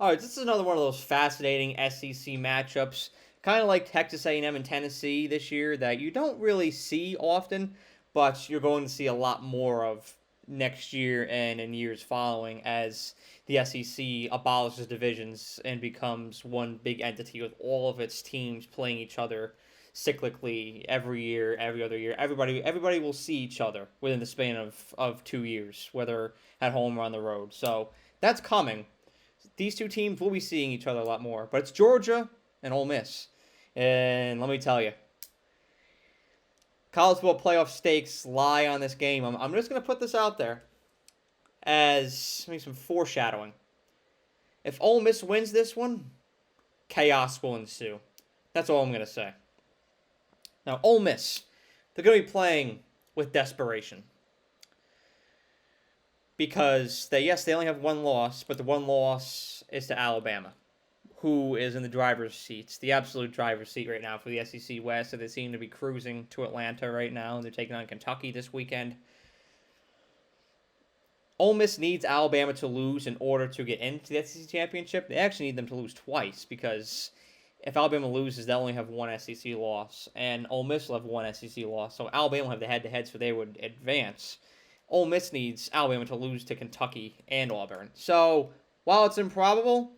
All right, this is another one of those fascinating SEC matchups, kind of like Texas A&M and Tennessee this year that you don't really see often, but you're going to see a lot more of next year and in years following as the SEC abolishes divisions and becomes one big entity with all of its teams playing each other cyclically every year, every other year. Everybody will see each other within the span of 2 years, whether at home or on the road. So that's coming. These two teams will be seeing each other a lot more. But it's Georgia and Ole Miss. And let me tell you, college football playoff stakes lie on this game. I'm just going to put this out there as maybe some foreshadowing. If Ole Miss wins this one, chaos will ensue. That's all I'm going to say. Now, Ole Miss, they're going to be playing with desperation. Because they only have one loss, but the one loss is to Alabama, who is in the driver's seat, the absolute driver's seat right now for the SEC West. So they seem to be cruising to Atlanta right now. They're taking on Kentucky this weekend. Ole Miss needs Alabama to lose in order to get into the SEC championship. They actually need them to lose twice because if Alabama loses, they'll only have one SEC loss, and Ole Miss will have one SEC loss. So Alabama will have the head-to-head, so they would advance. Ole Miss needs Alabama to lose to Kentucky and Auburn. So while it's improbable,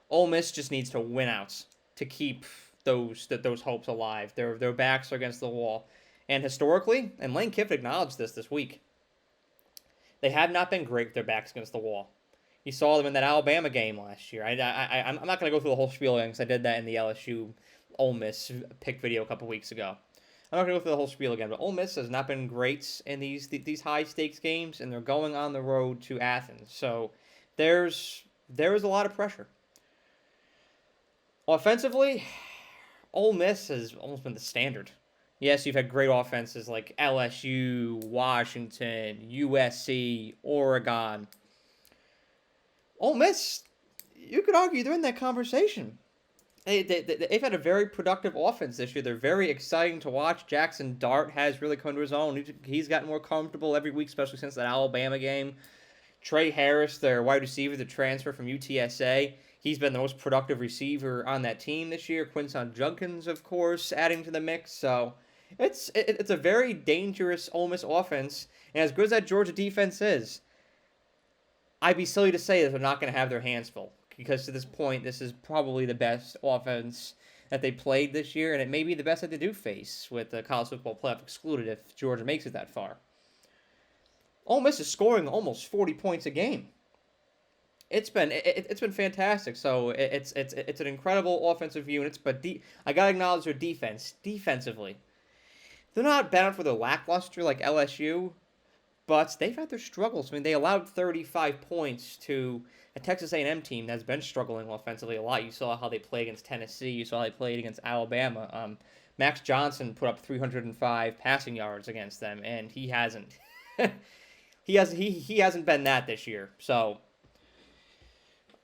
Ole Miss just needs to win out to keep those hopes alive. Their backs are against the wall, and historically, and Lane Kiffin acknowledged this week, they have not been great with their backs against the wall. You saw them in that Alabama game last year. I'm not going to go through the whole spiel again because I did that in the LSU Ole Miss pick video a couple weeks ago. I'm not going to go through the whole spiel again, but Ole Miss has not been great in these high stakes games, and they're going on the road to Athens. So there is a lot of pressure. Offensively, Ole Miss has almost been the standard. Yes, you've had great offenses like LSU, Washington, USC, Oregon. Ole Miss, you could argue they're in that conversation. They've had a very productive offense this year. They're very exciting to watch. Jackson Dart has really come to his own. He's gotten more comfortable every week, especially since that Alabama game. Trey Harris, their wide receiver, the transfer from UTSA, he's been the most productive receiver on that team this year. Quinton Judkins, of course, adding to the mix. So it's a very dangerous Ole Miss offense. And as good as that Georgia defense is, I'd be silly to say that they're not going to have their hands full. Because to this point, this is probably the best offense that they played this year, and it may be the best that they do face with the college football playoff excluded if Georgia makes it that far. Ole Miss is scoring almost 40 points a game. It's been fantastic. So it's an incredible offensive unit, but I gotta acknowledge their defense. Defensively, they're not bad for the lackluster like LSU, but they've had their struggles. I mean, they allowed 35 points to a Texas A&M team that's been struggling offensively a lot. You saw how they played against Tennessee. You saw how they played against Alabama. Max Johnson put up 305 passing yards against them, and he hasn't. he hasn't been that this year. So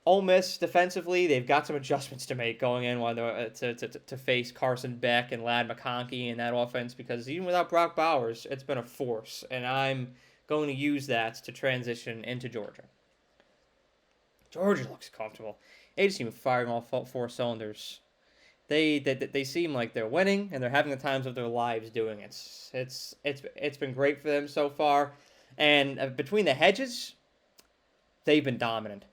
Ole Miss defensively, they've got some adjustments to make going in to face Carson Beck and Ladd McConkey in that offense because even without Brock Bowers, it's been a force, and I'm going to use that to transition into Georgia. Georgia looks comfortable. They just seem firing all four cylinders. They seem like they're winning and they're having the times of their lives doing it. It's been great for them so far, and between the hedges, they've been dominant.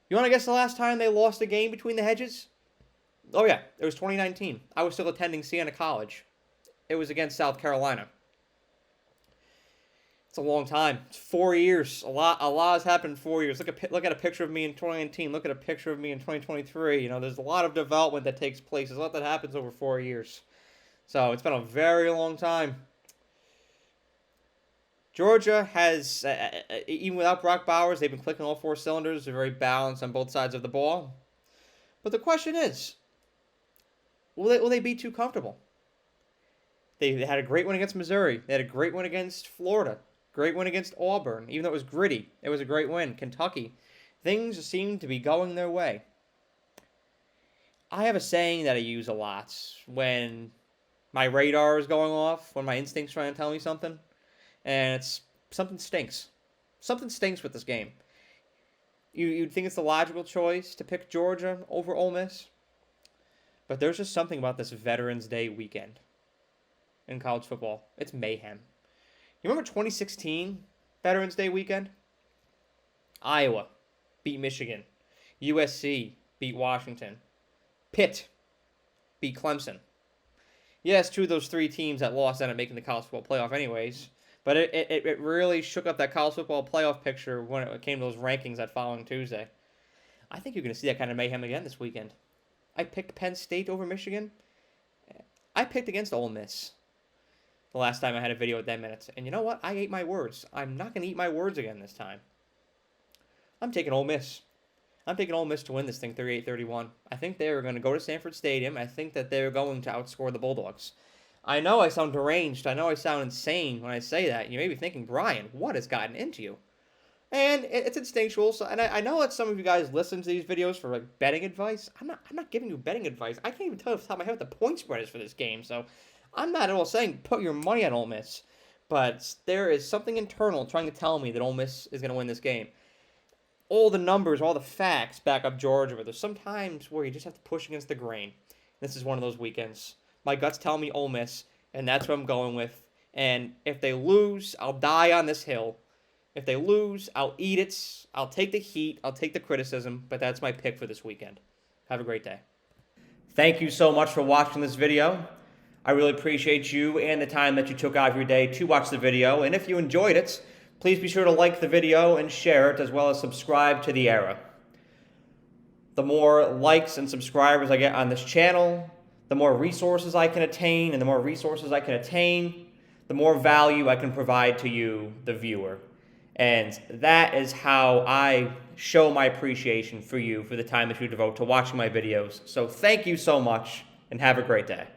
You want to guess the last time they lost a game between the hedges? Oh yeah, it was 2019. I was still attending Siena College. It was against South Carolina. It's a long time. It's 4 years. A lot has happened in 4 years. Look at a picture of me in 2019. Look at a picture of me in 2023. There's a lot of development that takes place. There's a lot that happens over 4 years. So it's been a very long time. Georgia has, even without Brock Bowers, they've been clicking all four cylinders. They're very balanced on both sides of the ball. But the question is, will they be too comfortable? They had a great win against Missouri. They had a great win against Florida. Great win against Auburn. Even though it was gritty, it was a great win. Kentucky. Things seem to be going their way. I have a saying that I use a lot when my radar is going off, when my instinct's trying to tell me something. And it's something stinks. Something stinks with this game. You'd think it's the logical choice to pick Georgia over Ole Miss, but there's just something about this Veterans Day weekend in college football. It's mayhem. You remember 2016 Veterans Day weekend? Iowa beat Michigan. USC beat Washington. Pitt beat Clemson. Yes, two of those three teams that lost ended up making the college football playoff anyways. But it really shook up that college football playoff picture when it came to those rankings that following Tuesday. I think you're going to see that kind of mayhem again this weekend. I picked Penn State over Michigan. I picked against Ole Miss the last time I had a video at 10 minutes. And you know what? I ate my words. I'm not going to eat my words again this time. I'm taking Ole Miss. I'm taking Ole Miss to win this thing 38-31. I think they're going to go to Sanford Stadium. I think that they're going to outscore the Bulldogs. I know I sound deranged. I know I sound insane when I say that. You may be thinking, Brian, what has gotten into you? And it's instinctual. So, and I know that some of you guys listen to these videos for like betting advice. I'm not giving you betting advice. I can't even tell you off the top of my head what the point spread is for this game. So I'm not at all saying put your money on Ole Miss. But there is something internal trying to tell me that Ole Miss is going to win this game. All the numbers, all the facts back up Georgia, but there's some times where you just have to push against the grain. This is one of those weekends. My guts tell me Ole Miss, and that's what I'm going with. And if they lose, I'll die on this hill. If they lose, I'll eat it. I'll take the heat. I'll take the criticism, but that's my pick for this weekend. Have a great day. Thank you so much for watching this video. I really appreciate you and the time that you took out of your day to watch the video. And if you enjoyed it, please be sure to like the video and share it, as well as subscribe to The Era. The more likes and subscribers I get on this channel, the more resources I can attain, and the more resources I can attain, the more value I can provide to you, the viewer. And that is how I show my appreciation for you for the time that you devote to watching my videos. So thank you so much, and have a great day.